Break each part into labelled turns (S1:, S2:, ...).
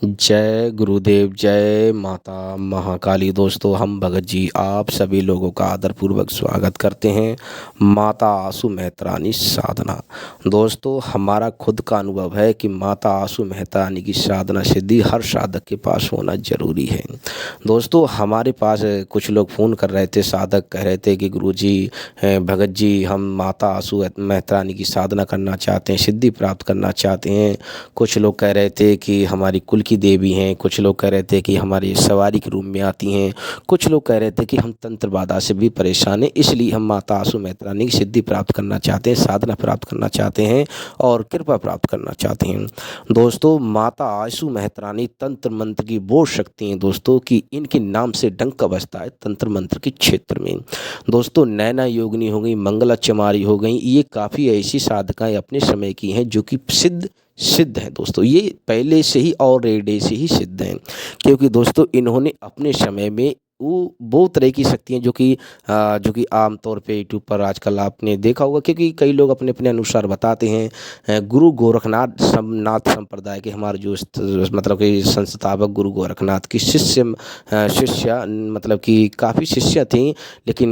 S1: जय गुरुदेव, जय माता महाकाली। दोस्तों, हम भगत जी आप सभी लोगों का आदरपूर्वक स्वागत करते हैं माता आसू मेहतरानी साधना। दोस्तों, हमारा खुद का अनुभव है कि माता आसू मेहतरानी की साधना सिद्धि हर साधक के पास होना जरूरी है। दोस्तों, हमारे पास कुछ लोग फ़ोन कर रहे थे, साधक कह रहे थे कि गुरुजी, भगत जी, हम माता आसू मेहतरानी की साधना करना चाहते हैं, सिद्धि प्राप्त करना चाहते हैं। कुछ लोग कह रहे थे कि हमारी कुल की देवी हैं, कुछ लोग कह रहे थे कि हमारी सवारी के रूप में आती हैं, कुछ लोग कह रहे थे कि हम तंत्र बाधा से भी परेशान हैं, इसलिए हम माता आसू मेहतरानी की सिद्धि प्राप्त करना चाहते हैं, साधना प्राप्त करना चाहते हैं और कृपा प्राप्त करना चाहते हैं। दोस्तों, माता आसू मेहतरानी तंत्र मंत्र की वो शक्ति हैं दोस्तों कि इनके नाम से डंका बजता है तंत्र मंत्र के क्षेत्र में। दोस्तों, नैना योगिनी हो गई, मंगला चमारी हो गई, ये काफ़ी ऐसी साधकाएं अपने समय की हैं जो कि सिद्ध सिद्ध हैं। दोस्तों, ये पहले से ही ऑलरेडी से ही सिद्ध हैं, क्योंकि दोस्तों इन्होंने अपने समय में वो तरह की शक्तियाँ जो कि आमतौर पे यूट्यूब पर आजकल आपने देखा होगा, क्योंकि कई लोग अपने अपने अनुसार बताते हैं। गुरु गोरखनाथ नाथ संप्रदाय के हमारे जो मतलब कि संस्थापक गुरु गोरखनाथ की शिष्या मतलब कि काफ़ी शिष्य थी, लेकिन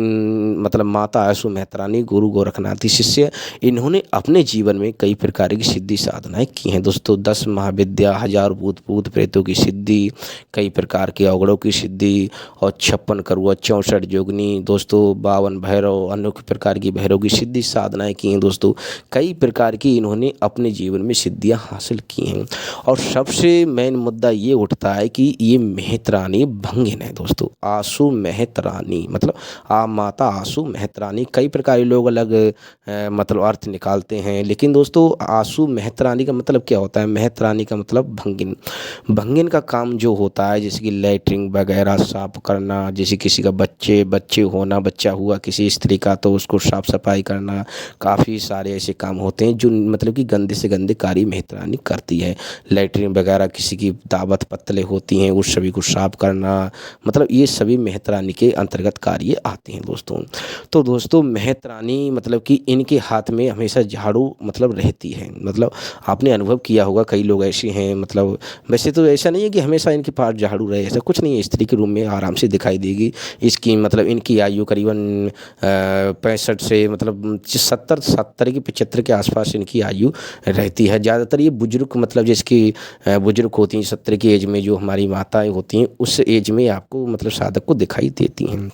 S1: मतलब माता आसू मेहतरानी गुरु गोरखनाथ की शिष्य, इन्होंने अपने जीवन में कई प्रकार की सिद्धि साधनाएं की हैं। दोस्तों, 10 महाविद्या, 1000 भूत प्रेतों की सिद्धि, कई प्रकार के अवगुणों की सिद्धि और 56 करुआ, 64 जोगनी, दोस्तों 52 भैरव, अनेक प्रकार की भैरव की सिद्धि साधनाएं की हैं। दोस्तों, कई प्रकार की इन्होंने अपने जीवन में सिद्धियां हासिल की हैं। और सबसे मेन मुद्दा ये उठता है कि ये मेहतरानी भंगिन है। दोस्तों, आसू मेहतरानी मतलब माता आसू मेहतरानी, कई प्रकार के लोग अलग मतलब अर्थ निकालते हैं, लेकिन दोस्तों आसू मेहतरानी का मतलब क्या होता है? मेहतरानी का मतलब भंगिन। भंगिन का काम जो होता है, जैसे कि लैट्रिन वगैरह साफ करना, जैसे किसी का बच्चे होना, बच्चा हुआ किसी स्त्री का तो उसको साफ सफाई करना, काफ़ी सारे ऐसे काम होते हैं जो मतलब कि गंदे से गंदे कार्य मेहतरानी करती है। लैट्रिन वगैरह किसी की दावत पत्तलें होती हैं, उस सभी को साफ करना, मतलब ये सभी मेहतरानी के अंतर्गत कार्य आते हैं। तो दोस्तों मेहतरानी मतलब कि इनके हाथ में हमेशा झाड़ू मतलब रहती है। मतलब आपने अनुभव किया होगा, कई लोग ऐसे हैं, मतलब वैसे तो ऐसा नहीं है कि हमेशा इनके पास झाड़ू रहे, ऐसा कुछ नहीं है। स्त्री के रूम में आराम से दिखाई देगी। इसकी मतलब इनकी आयु करीबन 65 से मतलब 70 की 75 के आसपास इनकी आयु रहती है। ज़्यादातर ये बुजुर्ग मतलब जिसकी बुजुर्ग होती हैं 70 की एज में, जो हमारी माताएं होती हैं उस एज में आपको मतलब साधक को दिखाई देती हैं।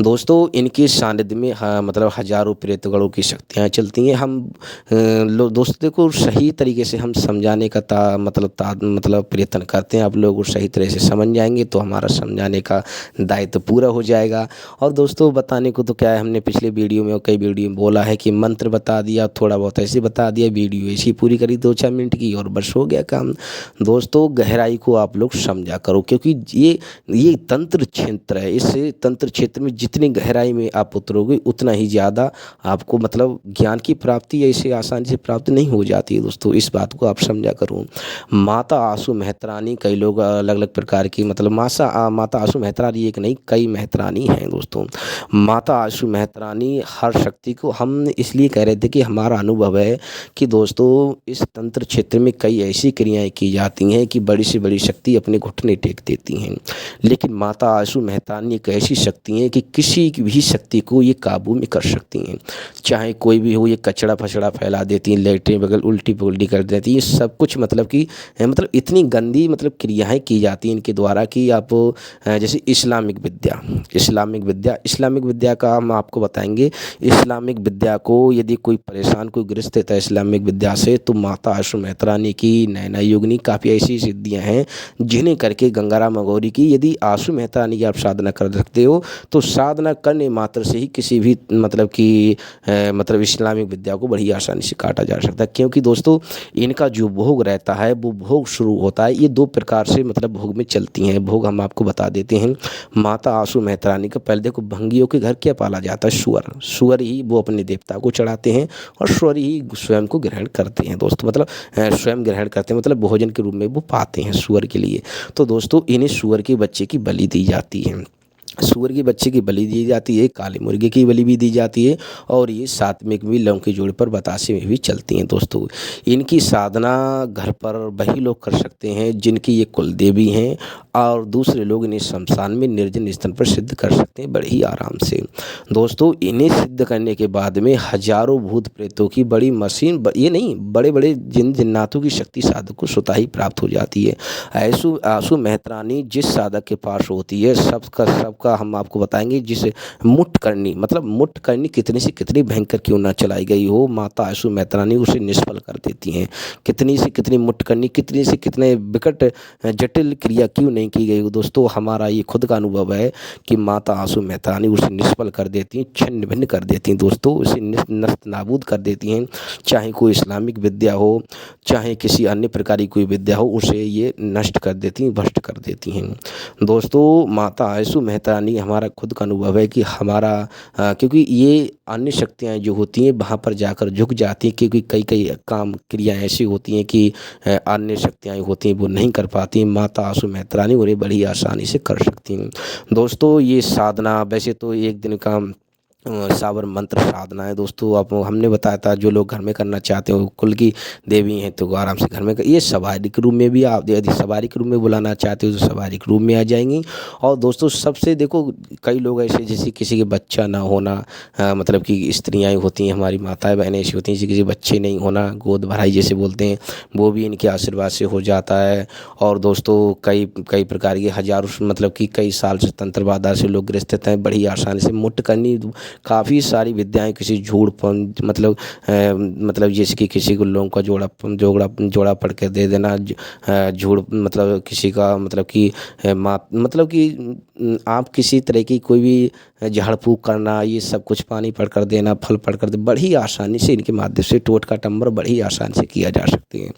S1: दोस्तों, इनके सानिध्य में मतलब हजारों प्रेतगणों की शक्तियाँ चलती हैं। हम दोस्तों को सही तरीके से हम समझाने का मतलब प्रयत्न करते हैं। आप लोग को सही तरह से समझ जाएंगे तो हमारा समझाने का दायित्व पूरा हो जाएगा। और दोस्तों, बताने को तो क्या है, हमने पिछले वीडियो में और कई वीडियो में बोला है कि मंत्र बता दिया, थोड़ा बहुत ऐसे बता दिया, वीडियो ऐसी पूरी करी 2-4 मिनट की और बस हो गया काम। दोस्तों, गहराई को आप लोग समझा करो, क्योंकि ये तंत्र क्षेत्र है। इस तंत्र क्षेत्र में जितनी गहराई में आप उतरोगे उतना ही ज़्यादा आपको मतलब ज्ञान की प्राप्ति ऐसे आसानी से प्राप्त नहीं हो जाती है। दोस्तों, इस बात को आप समझा करो। माता आसू मेहतरानी, कई लोग अलग अलग प्रकार की मतलब माता आसू मेहतरानी एक नहीं, कई मेहतरानी हैं। दोस्तों, माता आसू मेहतरानी हर शक्ति को हम इसलिए कह रहे थे कि हमारा अनुभव है कि दोस्तों इस तंत्र क्षेत्र में कई ऐसी क्रियाएं की जाती हैं कि बड़ी से बड़ी शक्ति अपने घुटने टेक देती हैं। लेकिन माता आसू मेहतरानी एक ऐसी शक्ति है कि किसी की भी शक्ति को ये काबू में कर सकती हैं। चाहे कोई भी हो, ये कचड़ा फचड़ा फैला देती हैं, लेटरिन बगल उल्टी पुल्टी कर देती हैं, सब कुछ मतलब कि मतलब इतनी गंदी मतलब क्रियाएं की जाती हैं इनके द्वारा कि आप जैसे इस्लामिक विद्या का हम आपको बताएंगे। इस्लामिक विद्या को यदि कोई परेशान, कोई ग्रस्त है इस्लामिक विद्या से, तो माता आसू मेहतरानी की, नैना योगिनी, काफ़ी ऐसी सिद्धियाँ हैं जिन्हें करके गंगाराम अघोरी की यदि आसू मेहतरानी की आप साधना कर सकते हो तो साधना करने मात्र से ही किसी भी मतलब कि मतलब इस्लामिक विद्या को बड़ी आसानी से काटा जा सकता है। क्योंकि दोस्तों इनका जो भोग रहता है वो भोग शुरू होता है, ये 2 प्रकार से मतलब भोग में चलती हैं। भोग हम आपको बता देते हैं। माता आसू मेहतरानी का पहले देखो, भंगियों के घर क्या पाला जाता है? सुअर ही वो अपने देवता को चढ़ाते हैं और सुअर ही स्वयं को ग्रहण करते हैं। दोस्तों मतलब स्वयं ग्रहण करते हैं, मतलब भोजन के रूप में वो पाते हैं सुअर के लिए। तो दोस्तों इन्हें सुअर के बच्चे की बलि दी जाती है। सूअर के बच्चे की बलि दी जाती है, काले मुर्गे की बलि भी दी जाती है, और ये सात्विक भी लौंग के जोड़ पर बतासे में भी चलती हैं दोस्तों। इनकी साधना घर पर वही लोग कर सकते हैं जिनकी ये कुल देवी हैं, और दूसरे लोग इन्हें शमशान में निर्जन स्थान पर सिद्ध कर सकते हैं बड़े ही आराम से। दोस्तों इन्हें सिद्ध करने के बाद में हजारों भूत प्रेतों की बड़ी मशीन ये नहीं, बड़े बड़े जिन्नातों की शक्ति साधक को स्वतः ही प्राप्त हो जाती है। आंसू मेहतरानी जिस साधक के पास होती है, सबका हम आपको बताएंगे। जिसे मुठ करनी, मतलब मुठ करनी कितनी से कितनी भयंकर क्यों ना चलाई गई हो, माता आंसू मेहतरानी उसे निष्फल कर देती हैं। कितनी से कितनी मुठ करनी, कितनी से कितने विकट जटिल क्रिया क्यों नहीं की गई हो दोस्तों, हमारा ये खुद का अनुभव है कि माता आंसू मेहतरानी उसे निष्फल कर देती हैं, छिन्न भिन्न कर देती हैं दोस्तों, उसे नस्त नाबूद कर देती हैं। चाहे कोई इस्लामिक विद्या हो, चाहे किसी अन्य प्रकार की कोई विद्या हो, उसे ये नष्ट कर देती हैं, भ्रष्ट कर देती हैं दोस्तों। माता आंसू मेहतरानी हमारा खुद का अनुभव है कि हमारा क्योंकि ये अन्य शक्तियाँ जो होती हैं वहाँ पर जाकर झुक जाती हैं, क्योंकि कई कई काम क्रियाएँ ऐसी होती हैं कि अन्य शक्तियाँ होती हैं वो नहीं कर पाती। माता आंसू मेहतरानी उन्हें बड़ी आसानी से कर सकती हैं दोस्तों। ये साधना वैसे तो एक दिन का साबर मंत्र साधना है दोस्तों। आप हमने बताया था जो लोग घर में करना चाहते हो, कुल की देवी हैं तो आराम से घर में ये सवारिक रूम में भी आप यदि सवारिक रूम में बुलाना चाहते हो तो सवारिक रूम में आ जाएंगी। और दोस्तों सबसे देखो, कई लोग ऐसे जैसे किसी के बच्चा ना होना, मतलब कि स्त्रियाँ होती हैं, हमारी माताएं बहनें ऐसी होती हैं जैसे किसी बच्चे नहीं होना, गोद भराई जैसे बोलते हैं, वो भी इनके आशीर्वाद से हो जाता है। और दोस्तों कई कई प्रकार के हजारों, मतलब कि कई साल से तंत्र बाधा से लोग ग्रस्त हैं, बड़ी आसानी से मुठ करनी। काफ़ी सारी विद्याएं, किसी मतलब जैसे कि किसी को लोगों का जोड़ा पढ़ के दे देना, झूठ मतलब किसी का मतलब कि मतलब कि आप किसी तरह की कोई भी झाड़ फूक करना, ये सब कुछ पानी पढ़ कर देना, फल पढ़ कर दे, बड़ी आसानी से इनके माध्यम से टोटका टंबर बड़ी आसानी से किया जा सकती है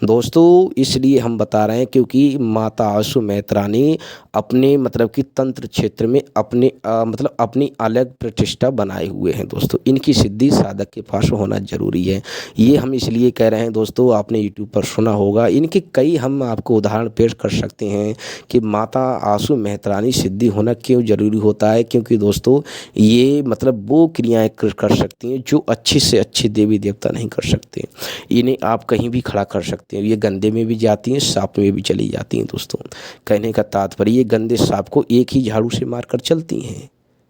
S1: दोस्तों। इसलिए हम बता रहे हैं क्योंकि माता आंसू मेहतरानी अपने मतलब कि तंत्र क्षेत्र में अपने मतलब अपनी अलग प्रतिष्ठा बनाए हुए हैं दोस्तों। इनकी सिद्धि साधक के पास होना जरूरी है। ये हम इसलिए कह रहे हैं दोस्तों, आपने यूट्यूब पर सुना होगा, इनके कई हम आपको उदाहरण पेश कर सकते हैं कि माता आंसू मेहतरानी सिद्धि होना क्यों जरूरी होता है। क्योंकि दोस्तों ये मतलब वो क्रियाएं कर सकती हैं जो अच्छे से अच्छे देवी देवता नहीं कर सकते। इन्हें आप कहीं भी खड़ा कर सकते हैं, ये गंदे में भी जाती हैं, सांप में भी चली जाती हैं दोस्तों। कहने का तात्पर्य ये गंदे सांप को एक ही झाड़ू से मारकर चलती हैं,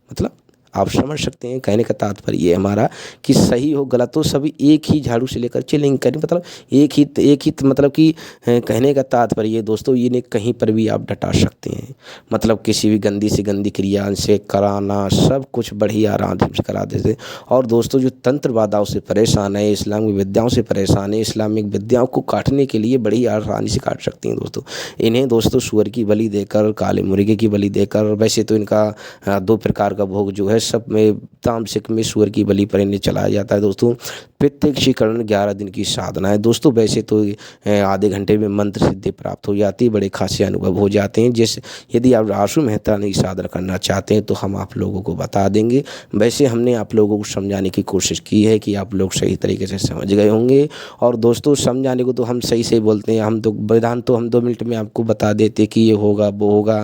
S1: मतलब आप समझ सकते हैं। कहने का तात्पर्य ये हमारा कि सही हो गलत हो सभी एक ही झाड़ू से लेकर चलेंगे, करें मतलब एक ही मतलब कि कहने का तात्पर्य ये दोस्तों, इन्हें कहीं पर भी आप डटा सकते हैं, मतलब किसी भी गंदी से गंदी क्रिया से कराना, सब कुछ बढ़िया आराम से करा देते। और दोस्तों जो तंत्र बाधाओं से परेशान है, इस्लामिक विद्याओं से परेशान है, इस्लामिक विद्याओं को काटने के लिए बड़ी आसानी से काट सकती हैं दोस्तों। इन्हें दोस्तों सूअर की बलि देकर, काले मुर्गे की बलि देकर, वैसे तो इनका 2 प्रकार का भोग जो है सब में तामसिक में सूअर की बलि पर इन्हें चलाया जाता है दोस्तों। प्रत्यक्षीकरण 11 दिन की साधना है दोस्तों। वैसे तो आधे घंटे में मंत्र सिद्धि प्राप्त हो जाती है, बड़े खासे अनुभव हो जाते हैं। जैसे यदि आप आंसू मेहतरानी की साधना करना चाहते हैं तो हम आप लोगों को बता देंगे। वैसे हमने आप लोगों को समझाने की कोशिश की है कि आप लोग सही तरीके से समझ गए होंगे। और दोस्तों समझाने को तो हम सही से बोलते हैं, हम तो विधान तो हम 2 मिनट में आपको बता देते कि ये होगा वो होगा,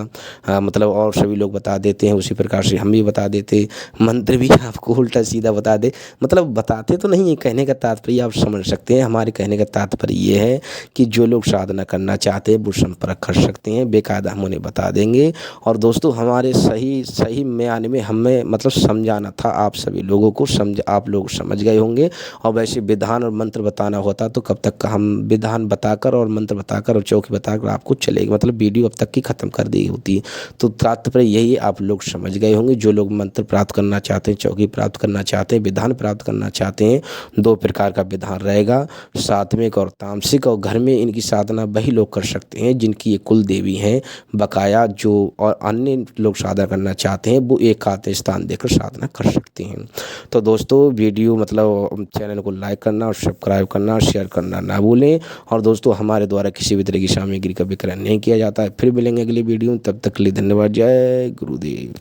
S1: मतलब और सभी लोग बता देते हैं, उसी प्रकार से हम भी बता देते। मंत्र भी आपको उल्टा सीधा बता दे, मतलब बताते तो नहीं है। कहने का तात्पर्य आप समझ सकते हैं। हमारे कहने का तात्पर्य ये है कि जो लोग साधना करना चाहते हैं वो संपर्क कर सकते हैं, बेकायदा हम उन्हें बता देंगे। और दोस्तों हमारे सही में आने में हमें मतलब समझाना था आप सभी लोगों को, आप लोग समझ गए होंगे। और वैसे विधान और मंत्र बताना होता तो कब तक का हम विधान बताकर और मंत्र बताकर और चौकी बताकर आपको चलेगी, मतलब वीडियो अब तक की ख़त्म कर दी होती। तो तात्पर्य यही आप लोग समझ गए होंगे। जो लोग मंत्र प्राप्त करना चाहते हैं, चौकी प्राप्त करना चाहते हैं, विधान प्राप्त करना चाहते हैं, 2 प्रकार का विधान रहेगा, सात्विक और तामसिक। और घर में इनकी साधना वही लोग कर सकते हैं जिनकी ये कुल देवी हैं। बकाया जो और अन्य लोग साधना करना चाहते हैं वो एक आध स्थान देकर साधना कर सकते हैं। तो दोस्तों वीडियो मतलब चैनल को लाइक करना और सब्सक्राइब करना और शेयर करना ना भूलें। और दोस्तों हमारे द्वारा किसी भी तरह की सामग्री का विक्रय नहीं किया जाता है। फिर मिलेंगे अगली वीडियो, तब तक के लिए धन्यवाद। जय गुरुदेव।